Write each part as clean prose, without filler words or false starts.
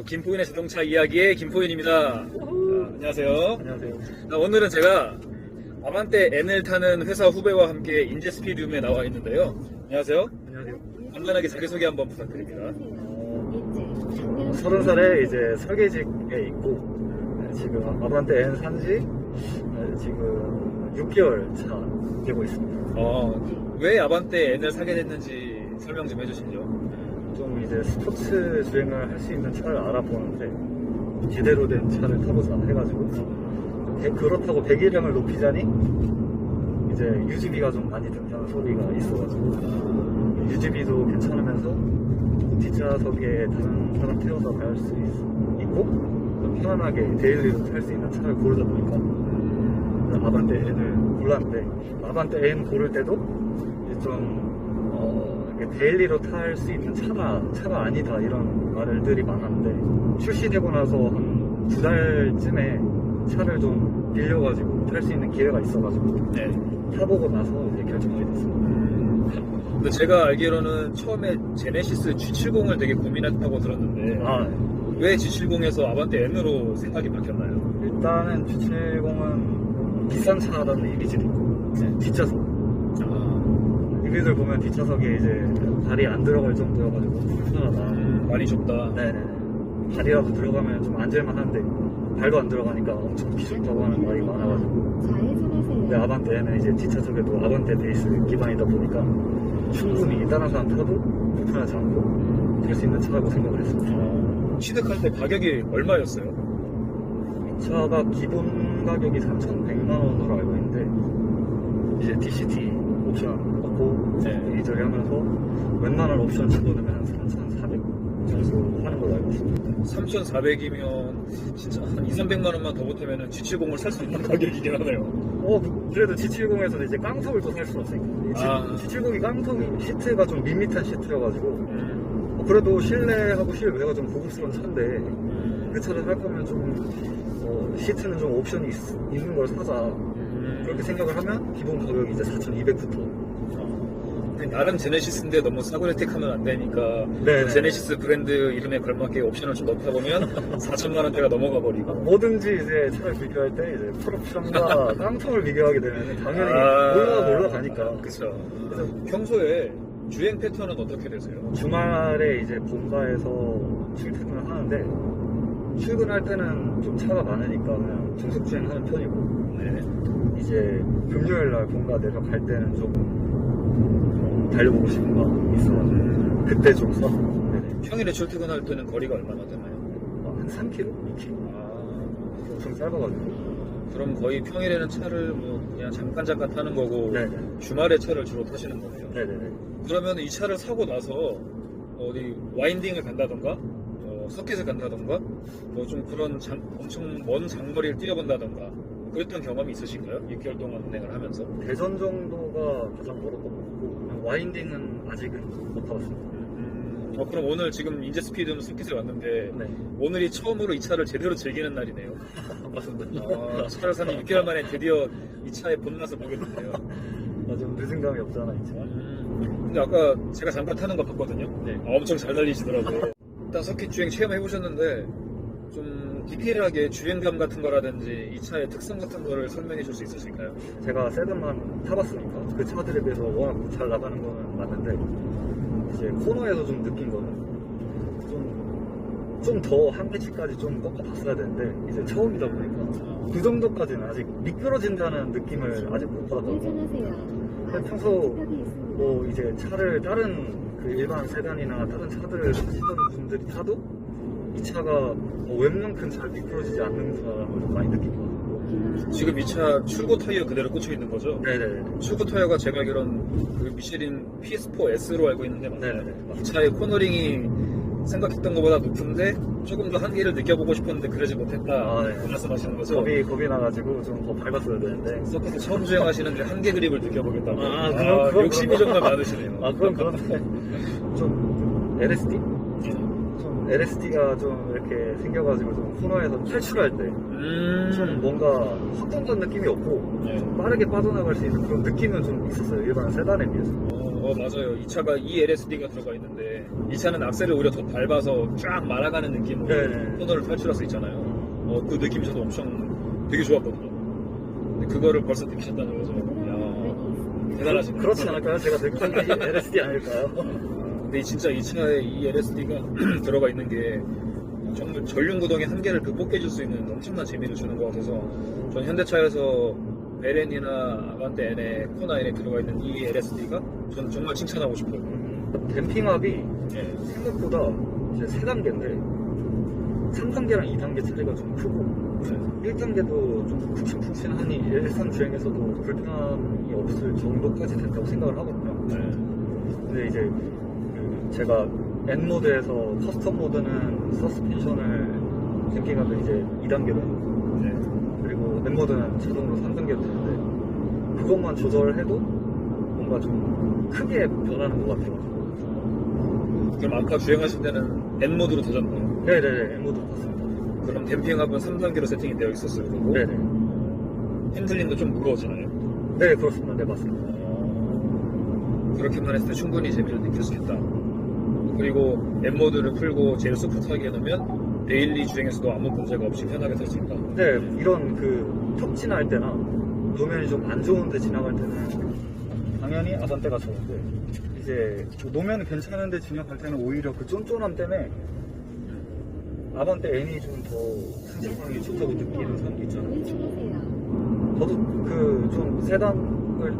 김포인의 자동차 이야기의 김포인입니다. 안녕하세요. 안녕하세요. 오늘은 제가 아반떼 N을 타는 회사 후배와 함께 인제스피디움에 나와 있는데요. 안녕하세요. 안녕하세요. 간단하게 자기소개 한번 부탁드립니다. 30살에 이제 설계직에 있고, 지금 아반떼 N 산지 지금 6개월 차 되고 있습니다. 왜 아반떼 N을 사게 됐는지 설명 좀 해주시죠. 좀 이제 스포츠 주행을 할 수 있는 차를 알아보는데, 제대로 된 차를 타고자 해가지고, 그렇다고 배기량을 높이자니, 이제 유지비가 좀 많이 든다는 소리가 있어가지고, 유지비도 괜찮으면서, 뒷좌석에 다른 사람 태워서 갈 수 있고, 좀 편안하게 데일리로 탈 수 있는 차를 고르다 보니까, 아반떼 N을 골랐는데, 아반떼 N 고를 때도, 이제 좀, 데일리로 탈 수 있는 차가 아니다 이런 말들이 많았는데 출시되고 나서 한 두 달쯤에 차를 좀 빌려가지고 탈 수 있는 기회가 있어가지고 타보고 나서 이제 결정하게 됐습니다. 근데 제가 알기로는 처음에 제네시스 G70을 되게 고민했다고 들었는데 왜 G70에서 아반떼 N으로 생각이 바뀌었나요? 일단은 G70은 비싼 차라는 이미지도 있고 뒷좌석 리뷰들 보면 뒷좌석에 이제 발이 안 들어갈 정도여가지고 불편하다. 많이 좁다. 네네. 발이라도 들어가면 좀 앉을만한데 발도 안 들어가니까 엄청 기술다고 하는 말이 많아가지고. 근데 아반떼는 이제 뒷좌석에도 아반떼 베이스 기반이다 보니까 충분히 다른 사람 타도 불편하지 않고 탈 수 있는 차라고 생각을 했습니다. 취득할 때 가격이 얼마였어요? 이 차가 기본 가격이 3,100만 원으로 알고 있는데 이제 DCT 옵션 받고 이리저리 하면서 웬만한 옵션 집어넣으면 3,400 정도 하는 걸로 알고 있습니다. 3,400이면 진짜 한 2,300만 원만 더 보태면 G70을 살 수 있는 가격이긴 하네요. 그래도 G70에서는 이제 깡통을 또 살 수는 없으니까 G70이 깡통이 시트가 좀 밋밋한 시트여가지고 그래도 실내하고 실외가 좀 고급스러운 차인데 그 차를 살 거면 좀 시트는 좀 옵션이 있는 걸 사자 그렇게 생각을 하면 기본 가격이 이제 4,200부터. 나름 제네시스인데 너무 싸구려 택하면 안 되니까 제네시스 브랜드 이름에 걸맞게 옵션을 좀 넣다 보면 4천만 원대가 넘어가 버리고 뭐든지 이제 차를 비교할 때 이제 풀옵션과 깡통을 비교하게 되면 당연히 올라가니까. 그렇죠. 그래서 평소에 주행 패턴은 어떻게 되세요? 주말에 이제 본가에서 출퇴근을 하는데 출근할 때는 좀 차가 많으니까 그냥 중속 주행하는 편이고 이제 금요일 날 본가 내려갈 때는 조금 달려보고 싶은 거 있어가지고 그때 좀 써. 평일에 출퇴근할 때는 거리가 얼마나 되나요? 한 3km? 2km? 엄청 짧아가지고. 그럼 거의 평일에는 차를 뭐 그냥 잠깐 타는 거고 주말에 차를 주로 타시는 거네요. 네네네. 그러면 이 차를 사고 나서 어디 와인딩을 간다던가 서킷을 간다던가 뭐 좀 그런 엄청 먼 장거리를 뛰어본다던가 그랬던 경험이 있으신가요? 6개월 동안 운행을 하면서? 대전 정도가 가장 멀었던 것 같고 와인딩은 아직은 못 타봤습니다. 그럼 오늘 지금 인제스피드 서킷에 왔는데 오늘이 처음으로 이 차를 제대로 즐기는 날이네요. 맞습니다. 차를 사는 6개월 만에 드디어 이 차의 본맛을 보겠는데요. 좀 늦은 감이 없잖아 이 차. 근데 아까 제가 잠깐 타는 거 봤거든요. 엄청 잘 달리시더라고요. 일단 서킷 주행 체험해 보셨는데 좀 디테일하게 주행감 같은 거라든지 이 차의 특성 같은 거를 설명해 줄 수 있으실까요? 제가 세단만 타봤으니까 그 차들에 비해서 워낙 잘 나가는 거는 맞는데 이제 코너에서 좀 느낀 거는 좀 더 한 배치까지 좀 꺾어봤어야 되는데 이제 처음이다 보니까 그 정도까지는 아직 미끄러진다는 느낌을 아직 못 받았거든요. 평소 뭐 이제 차를 다른 그 일반 세단이나 다른 차들을 타시던 분들이 타도 이 차가 웬만큼 잘 미끄러지지 않는구나라는 걸 좀 많이 느끼거든요. 지금 이 차 출고 타이어 그대로 꽂혀 있는 거죠? 네네. 출고 타이어가 제가 알기로는 그 미쉐린 PS4S로 알고 있는데 맞나요? 네네. 이 차의 코너링이 생각했던 것보다 높은데 조금 더 한계를 느껴보고 싶었는데 그러지 못했다. 그 말씀하시는 거죠? 겁이 나가지고 좀 더 밟았어야 되는데. 서킷에 처음 주행하시는데 한계 그립을 느껴보겠다고. 그럼 욕심이 정말 많으시네요. 그런데 좀 LSD? 좀 LSD가 좀 이렇게 생겨가지고 좀 코너에서 탈출할 때 좀 뭔가 확정된 느낌이 없고 네. 좀 빠르게 빠져나갈 수 있는 그런 느낌은 좀 있었어요. 일반 세단에 비해서. 맞아요. 이 차가 LSD가 들어가 있는데 이 차는 악셀을 오히려 더 밟아서 쫙 말아가는 느낌으로 네. 코너를 탈출할 수 있잖아요. 그 느낌이 저도 엄청 되게 좋았거든요. 근데 그거를 벌써 느끼셨다는 거죠. 이야, 대단하시네. 그렇지 않을까요? 제가 느낀 게 LSD 아닐까요? 근데 진짜 이 차에 이 LSD가 들어가 있는 게 정말 전륜구동의 한계를 극복해줄 수 있는 엄청난 재미를 주는 것 같아서 전 현대차에서 베렌이나 아반떼 N에 코나 N에 들어가 있는 이 LSD가 전 정말 칭찬하고 싶어요. 댐핑압이 네. 생각보다 이제 3단계인데 3단계랑 2단계 차이가 좀 크고 1단계도 좀 푹신푹신하니 일상 주행에서도 불편함이 없을 정도까지 된다고 생각을 하거든요. 네. 근데 이제 제가 N모드에서 커스텀 모드는 서스펜션을 댐핑하면 이제 2단계로 네. 그리고 N모드는 자동으로 3단계로 되는데 그것만 조절해도 뭔가 좀 크게 변하는 것 같아가지고. 그럼 아까 주행하실 때는 N모드로 되셨나요? 네네네, N모드로 봤습니다. 그럼 댐핑압은 3단계로 세팅이 되어 있었어요. 그리고 네네. 핸들링도 좀 무거워지나요? 네, 그렇습니다. 네, 맞습니다. 그렇게만 했을 때 충분히 재미를 느낄 수 있다. 그리고 N모드를 풀고 제일 소프트하게 해놓으면 데일리 주행에서도 아무 문제가 없이 편하게 탈 수 있다. 네, 이런 턱 지날 때나 노면이 좀 안 좋은데 지나갈 때는 당연히 아반떼가 좋은데 이제 노면은 괜찮은데 지나갈 때는 오히려 그 쫀쫀함 때문에 아반떼 N이 좀 더 승차감이 좋다고 느끼는 사람도 있잖아요. 저도 좀 세단을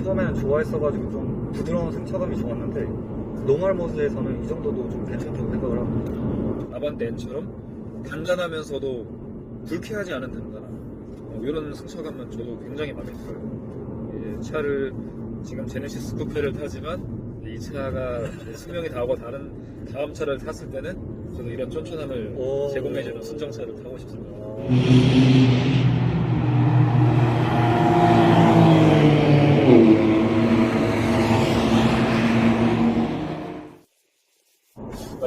처음에는 좋아했어가지고 좀 부드러운 승차감이 좋았는데 노멀 모드에서는 이 정도도 좀 괜찮다고 생각을 합니다. 아반떼 N처럼 단단하면서도 불쾌하지 않은 단단함. 이런 승차감은 저도 굉장히 마음에 들어요. 이제 차를 지금 제네시스 쿠페를 타지만 이 차가 수명이 다하고 다음 차를 탔을 때는 저도 이런 쫀쫀함을 제공해주는 순정차를 타고 싶습니다.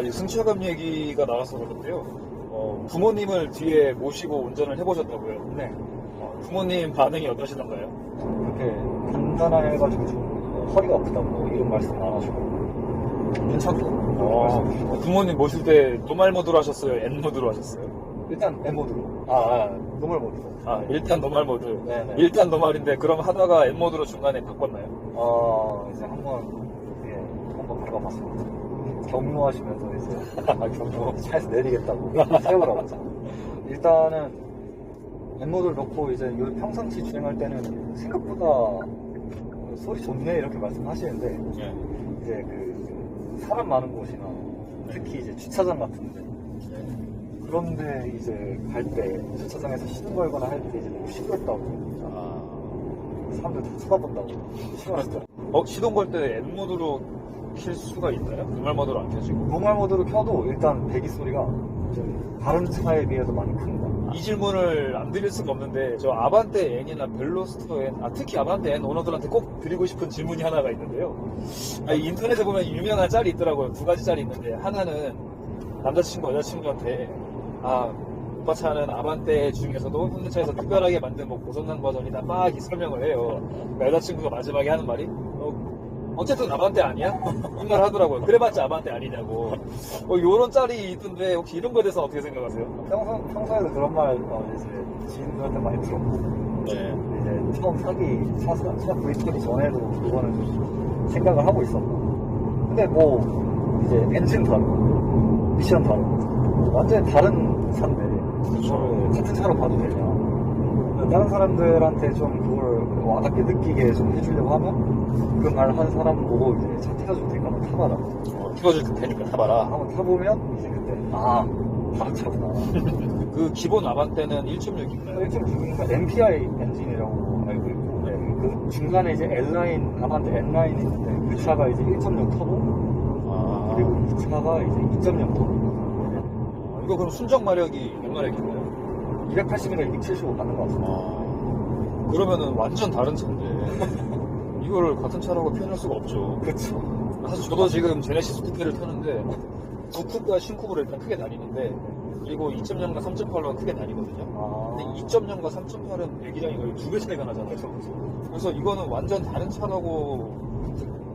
이 승차감 얘기가 나와서 그런데요. 부모님을 뒤에 모시고 운전을 해보셨다고요? 네. 부모님 반응이 어떠시던가요? 그렇게 간단해가지고 좀 허리가 아프다고 이런 말씀 안 하시고 괜찮고 부모님 모실 때 노말 모드로 하셨어요? N 모드로 하셨어요? 일단 N 모드로 노멀 모드로 일단 노말 모드. 네네. 일단 노말인데 그럼 하다가 N 모드로 중간에 바꿨나요? 이제 한번 밟아봤습니다. 경로하시면서 이제 경로 차에서 내리겠다고 세우라고 일단은 N모드를 넣고 이제 요 평상시 주행할 때는 생각보다 소리 좋네 이렇게 말씀하시는데 네. 이제 사람 많은 곳이나 특히 이제 주차장 같은데 그런데 이제 갈 때 주차장에서 시동 걸거나 할 때 이제 너무 시끄럽다고 사람들 다 쳐다본다고 시끄럽더라고요. 시동 걸 때 N 모드로 킬 수가 있나요? 노말 모드로 안 켜지고. 노멀 모드로 켜도 일단 배기 소리가 좀 다른 차에 비해서 많이 큽니다. 이 질문을 안 드릴 수가 없는데 저 아반떼 N이나 벨로스터 N, 특히 아반떼 N 오너들한테 꼭 드리고 싶은 질문이 하나가 있는데요. 인터넷에 보면 유명한 짤이 있더라고요. 두 가지 짤이 있는데 하나는 남자친구 여자친구한테 오빠 차는 아반떼 중에서도 현대차에서 특별하게 만든 고성능 버전이다 막 이렇게 설명을 해요. 그러니까 여자친구가 마지막에 하는 말이 어쨌든 아반떼 아니야? 이런 말 하더라고요. 그래봤자 아반떼 아니냐고. 요런 짤이 있던데 혹시 이런 거에 대해서 어떻게 생각하세요? 평소에도 그런 말 이제 지인들한테 많이 들었고 네. 이제 처음 차 구입하기 전에도 그거는 좀 생각을 하고 있었고 근데 이제 엔진 다르고 미션 다르고 완전히 다른 차인데 그걸 같은 차로 봐도 되냐 다른 사람들한테 좀 그걸 와닿게 느끼게 좀 해주려고 하면 그 말 한 사람 보고 이제 차 태워줄 테니까 한번 타봐라 키워줄 테니까 타봐라. 한번 타보면 이제 그때 다른 차구나 그 기본 아반떼는 1.6인가요? 1.6인가 MPI 엔진이라고 알고 있고 그 중간에 이제 N라인 아반떼 N라인이 있는데 그 차가 이제 1.6 터보 그리고 이 차가 이제 2.0 터보 이거 그럼 순정 마력이 몇 마력인가요? 280이나 275 받는 것 같습니다. 그러면은 완전 다른 차인데 이거를 같은 차라고 표현할 수가 없죠. 그렇죠. 사실 저도 지금 제네시스 쿠페를 타는데 9쿱과 신쿱으로 일단 크게 나뉘는데, 그리고 2.0과 3.8로 크게 나뉘거든요. 아. 근데 2.0과 3.8은 배기량이 거의 2배 차이가 나잖아요. 그래서 이거는 완전 다른 차라고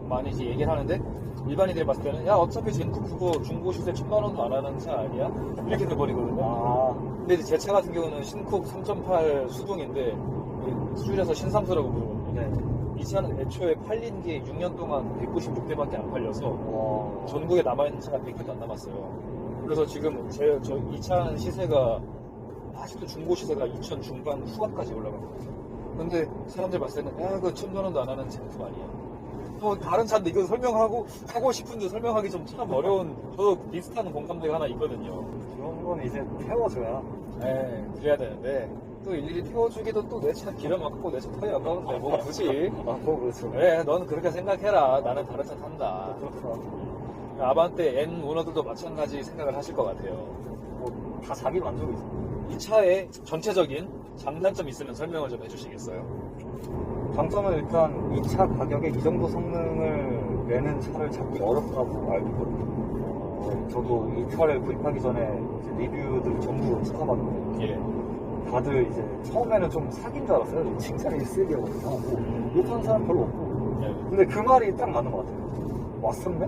많이 이제 얘기를 하는데, 일반인들이 봤을 때는 야 어차피 젠쿠 그거 중고 시세 1000만 원도 안 하는 차 아니야? 이렇게 돼버리거든요. 아. 근데 이제 제 차 같은 경우는 신쿱 3.8 수동인데 수율에서 신삼수라고 부르거든요. 네. 이 차는 애초에 팔린 게 6년 동안 196대밖에 안 팔려서 와. 전국에 남아있는 차가 100대도 안 남았어요. 그래서 지금 이 차 시세가 아직도 중고 시세가 2천 중반 후반까지 올라가거든요. 근데 사람들 봤을 때는 야 그 1000만 원도 안 하는 젠쿠 아니야. 또 다른 차인데 이거 설명하고 하고 싶은데 설명하기 좀 참 어려운, 저도 비슷한 공감대가 하나 있거든요. 그런 건 이제 태워줘야. 네, 그래야 되는데 또 일일이 태워주기도 또 내 차 기름 아깝고 내 차 타이 아까운데 뭐 굳이. 아, 뭐 그렇죠. 그래 넌 그렇게 생각해라. 나는 다른 차 탄다. 그렇구나. 아반떼 N 오너들도 마찬가지 생각을 하실 것 같아요. 뭐, 다 자기 만족이죠. 이 차의 전체적인 장단점 있으면 설명을 좀 해주시겠어요? 장점은 일단 이 차 가격에 이 정도 성능을 내는 차를 찾기 어렵다고 알고 있거든요. 저도 이 차를 구입하기 전에 이제 리뷰들 전부 찾아봤는데 예. 다들 이제 처음에는 좀 사기인 줄 알았어요. 칭찬이 쓰기여가지고 욕하는 사람 별로 없고. 예. 근데 그 말이 딱 맞는 것 같아요. 왓썸네?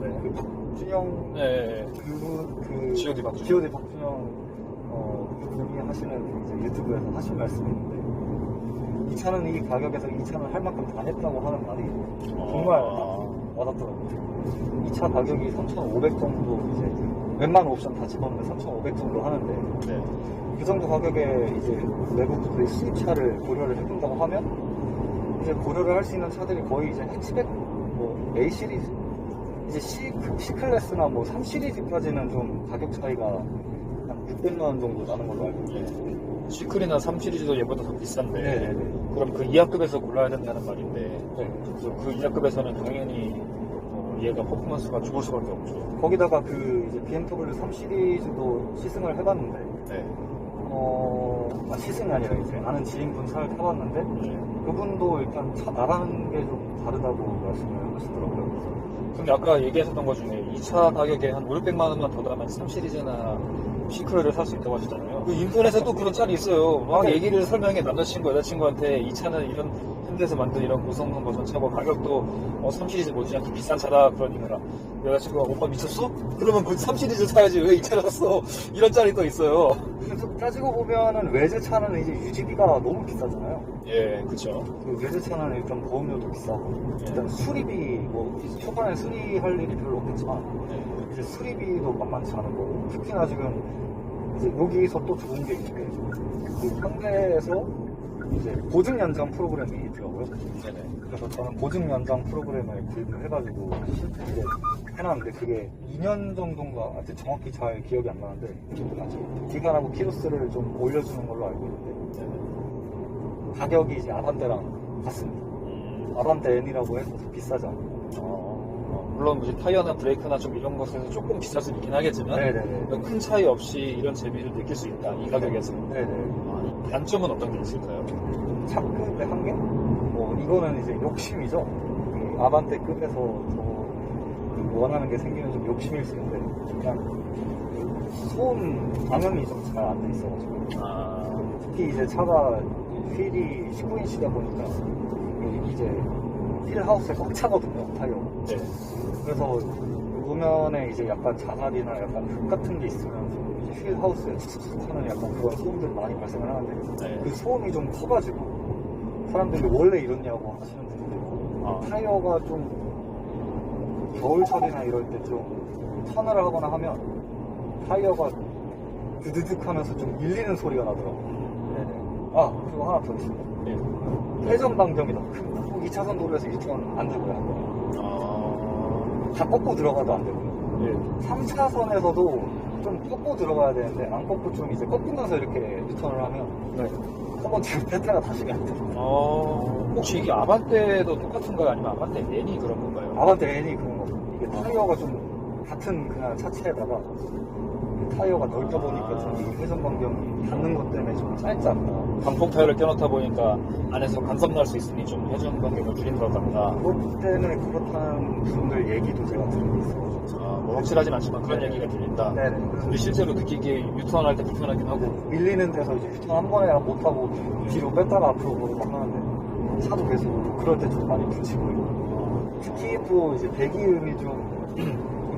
네. 그 박준영 네. 그 G.O.D 박준영. G.O.D 박준영 그분이 하시는 이제 유튜브에서 하신 말씀이 있는데, 이 차는 이 가격에서 이 차는 할 만큼 다 했다고 하는 말이 정말 와닿더라고요. 이 차 가격이 3,500 정도, 이제 웬만한 옵션 다 집어넣으면 3,500 정도 하는데, 네. 그 정도 가격에 이제 외국의 수입차를 고려를 해본다고 하면, 이제 고려를 할 수 있는 차들이 거의 이제 해치백, 뭐 A 시리즈, 이제 C 클래스나 뭐 3 시리즈까지는 좀 가격 차이가 한 600만 원 정도 나는 걸로 알고 있는데. 시클이나 3 시리즈도 얘보다 더 비싼데, 네네네. 그럼 그 이하급에서 골라야 된다는 말인데, 네. 그래서 그 이하급에서는 당연히 얘가 퍼포먼스가 좋을 수밖에 없죠. 거기다가 그 이제 BMW 3 시리즈도 시승을 해봤는데, 네. 시승이 아니라 이제 아는 지인분 차를 타봤는데, 네. 그분도 일단 차 나가는 게 좀 다르다고 말씀을 하시더라고요. 근데 아까 얘기하셨던 것 중에 이 차 가격에 한 5, 600만 원만 더 들어가면 3 시리즈나 시크로를 살 수 있다고 하셨잖아요. 그 인터넷에 또 그런 차이 있어요. 막 네. 얘기를 설명해 남자친구, 여자친구한테 이 차는 이런 현대에서 만든 이런 고성능 버전 차고 가격도 3 시리즈 못지않게 비싼 차다 그러니까 여자친구가 오빠 미쳤어? 그러면 그 3 시리즈 사야지 왜 이 차를 샀어? 이런 짤이 또 있어요. 그래서 따지고 보면은 외제차는 이제 유지비가 너무 비싸잖아요. 예, 그쵸. 그 외제차는 일단 보험료도 비싸고, 일단 수리비, 뭐 초반에 수리할 일이 별로 없겠지만, 네. 이제 수리비도 만만치 않은 거고, 특히나 지금 이제 여기서 또 좋은 게 있는 게, 그 현대에서 이제 보증 연장 프로그램이 있더라고요. 네네. 그래서 저는 보증 연장 프로그램을 구입을 해가지고 이제 해놨는데, 그게 2년 정도인가, 정확히 잘 기억이 안 나는데, 기간하고 키로수를 좀 올려주는 걸로 알고 있는데, 가격이 이제 아반떼랑 같습니다. 아반떼 N이라고 해서 비싸지 않아요. 물론 이제 타이어나 브레이크나 좀 이런 것에서 조금 비쌀 수 있긴 하겠지만, 네네네. 큰 차이 없이 이런 재미를 느낄 수 있다, 이 가격에서. 네네. 단점은 어떤 게 있을까요? 차급의 한계? 뭐 이거는 이제 욕심이죠. 그 아반떼급에서 더 원하는 게 생기면 좀 욕심일 수 있는데, 그냥 그 소음 방음이 좀 잘 안 돼 있어가지고, 특히 이제 차가 휠이 19인치다 보니까 이제 휠 하우스에 꽉 차거든요, 타이어가. 네. 그래서 노면에 이제 약간 자갈이나 약간 흙 같은 게 있으면 이제 휠 하우스에 툭툭툭 하는 약간 그런 소음들이 많이 발생을 하는데, 네. 그 소음이 좀 커가지고 사람들이 원래 이러냐고 하시는 분들도 있고, 타이어가 좀 겨울철이나 이럴 때 좀 턴을 하거나 하면 타이어가 드드득 하면서 좀 밀리는 소리가 나더라고요. 그리고 하나 더 있습니다. 네. 회전 방정이 너무 큽니다. 2차선 도로에서 유턴 안 되고요. 다 꺾고 들어가도 안 되고요. 네. 3차선에서도 좀 꺾고 들어가야 되는데, 안 꺾고 좀 이제 꺾으면서 이렇게 유턴을 하면, 네. 한번 지금 배타가 다시게 안 돼요. 혹시 이게 아반떼도 똑같은가요? 아니면 아반떼 N이 그런 건가요? 아반떼 N이 그런 거. 이게 타이어가 좀 같은 그냥 차체에다가 타이어가 넓다 보니까 좀 이 회전 반경이 닿는 것 때문에 좀 짧지 않나. 강폭 타이어를 껴놓다 보니까 안에서 간섭 날 수 있으니 좀 회전 간격을 줄인 것 같다. 그것 때문에 그렇다는 분들 얘기도 제가 들은 게 있어요. 뭐 확실하진 않지만 그런 네. 얘기가 들린다. 네네. 근데 실제로 느끼기에 유턴할 때 불편하긴 하고. 밀리는 데서 이제 유턴 한 번에 못하고 뒤로 뺐다가 앞으로 오고 하는데 차도 계속 그럴 때 좀 많이 붙이고 있고. 특히 또 이제 배기음이 좀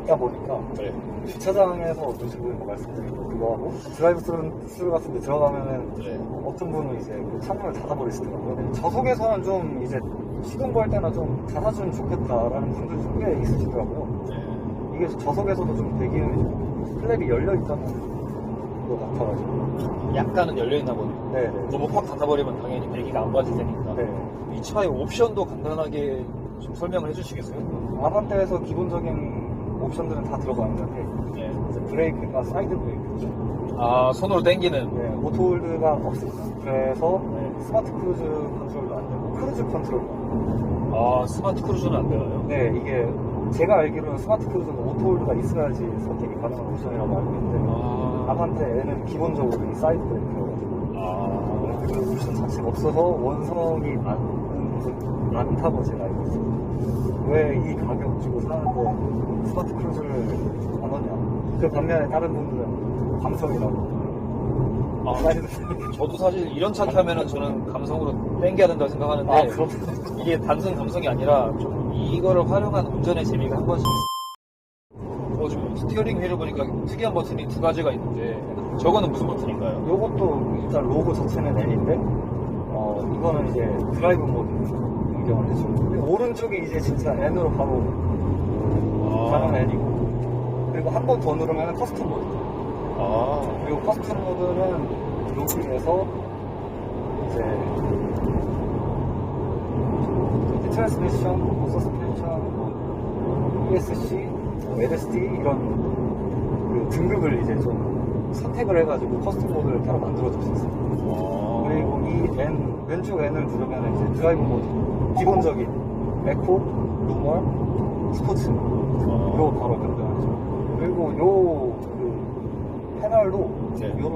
있다 보니까 그래. 주차장에서 노시보이가 말씀드린 거 그거 하고 드라이브 스루 같은 데 들어가면은 그래. 어떤 분은 이제 그 창문을 닫아버리시더라고요. 저속에서는 좀 이제 시동 걸 때나 좀 닫아주면 좋겠다라는 분들 좀 꽤 있으시더라고요. 네. 이게 저속에서도 좀 배기음이 플랩이 열려 있다는 것 같아가지고. 약간은 열려있나 보네. 네네. 너무 확 닫아버리면 당연히 배기가 안 빠질 테니까. 네. 이 차의 옵션도 간단하게 좀 설명을 해주시겠어요? 아반떼에서 기본적인 옵션들은 다 들어가 있는데 네. 이제 브레이크가 사이드 브레이크죠. 아, 손으로 당기는. 네, 오토홀드가 없습니다. 그래서 네. 스마트 크루즈 컨트롤도 안 되고 크루즈 컨트롤도 안 되고. 아, 스마트 크루즈는 안 되나요? 네, 이게 제가 알기로는 스마트 크루즈는 오토홀드가 있어야지 선택이 가능한 옵션이라고 알고 있는데 아반떼에는 기본적으로 이 사이드 브레이크여가지고 아, 그 옵션 자체가 없어서 원성이 많다고 제가 알고 있어요. 왜 이 가격 주고 사는데 스마트 크루즈를 안 하냐. 그 반면에 다른 분들은 감성이라고. 아, 저도 사실 이런 차 타면은 저는 감성으로 땡겨야 된다고 생각하는데 아, 그럼. 이게 단순 감성이 아니라 좀 이거를 활용한 운전의 재미가 한 번씩 지금 스티어링 휠을 보니까 특이한 버튼이 두 가지가 있는데 저거는 무슨 버튼인가요? 요것도 일단 로고 자체는 N인데, 이거는 이제 드라이브 모드 변경을 해주고, 오른쪽이 이제 진짜 N으로 바로 가는 N이고, 그리고 한 번 더 누르면 커스텀 모드. 그리고 커스텀 모드는 여기에서 이제 트랜스미션, 서스펜션, ESC, LSD 이런 그 등급을 이제 좀 선택을 해가지고 커스텀 모드를 따로 만들어줄 수 있어요. 그리고 이 N, 왼쪽 N을 누르면 이제 드라이브 모드, 기본적인 에코, 노멀, 스포츠로 바로 변경하죠. 그리고 그 패널도 네. 이런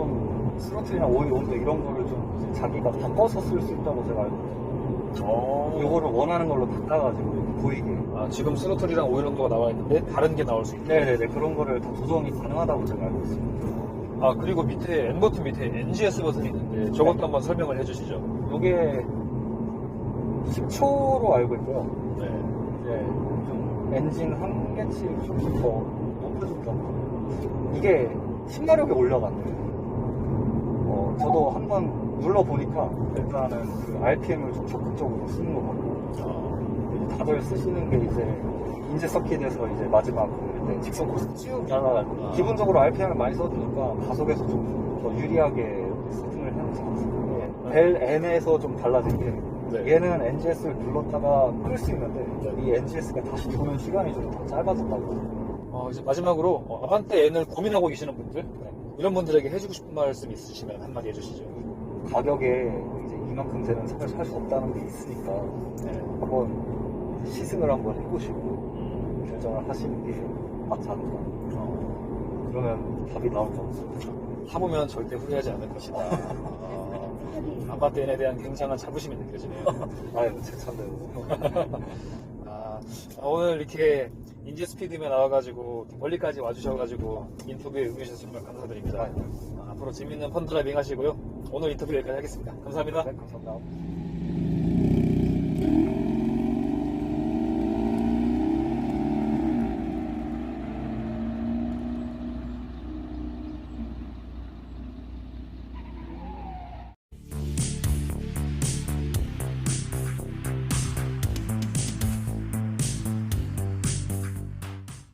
스로틀이나 오일 온도 이런 거를 좀 이제 자기가 바꿔서 쓸 수 있다고 제가 알고 있어요. 요거를 원하는 걸로 바꿔가지고 이렇게 보이게. 아, 지금 스로틀이랑 오일 온도가 나와 있는데 다른 게 나올 수 있네. 네네네, 그런 거를 다 조정이 가능하다고 제가 알고 있습니다. 아, 그리고 밑에 N 버튼 밑에 NGS 버튼이 있는데 저것도 한번 설명을 해주시죠. 요게 10초로 알고 있고요. 네. 이제 좀 엔진 한계치 좀 더 높여준다고. 이게 신마력이 올라간대요. 저도 한번 눌러보니까 일단은 그 RPM을 좀 적극적으로 쓰는 것 같고, 다들 쓰시는 게 이제 인제 서킷에서 이제 마지막 그 직선 코스 쭉 날아가고, 기본적으로 RPM을 많이 써주니까 가속에서 좀 더 유리하게 세팅을 해놓지 않습니다. 벨 N에서 좀 달라진 게, 네. 얘는 NGS를 눌렀다가 끌 수 있는데 이 NGS가 다시 도는 시간이 좀 더 짧아졌다고. 이제 마지막으로 아반떼 N을 고민하고 계시는 분들, 이런 분들에게 해주고 싶은 말씀 있으시면 한마디 해주시죠. 가격에 이제 이만큼 되는 차를 살 수 없다는 게 있으니까 한번 시승을 한번 해보시고 결정을 하시는 게 맞지 않을까. 그러면 답이 나올 것 같습니다. 타보면 절대 후회하지 않을 것이다. 아반떼 N에 대한 굉장한 자부심이 느껴지네요. 아유, 제 차인데요. 오늘 이렇게 인제 스피드에 나와가지고 멀리까지 와주셔가지고 인터뷰에 응해주셔서 정말 감사드립니다. 앞으로 재밌는 펀드라이빙 하시고요. 오늘 인터뷰 여기까지 하겠습니다. 감사합니다. 네, 감사합니다.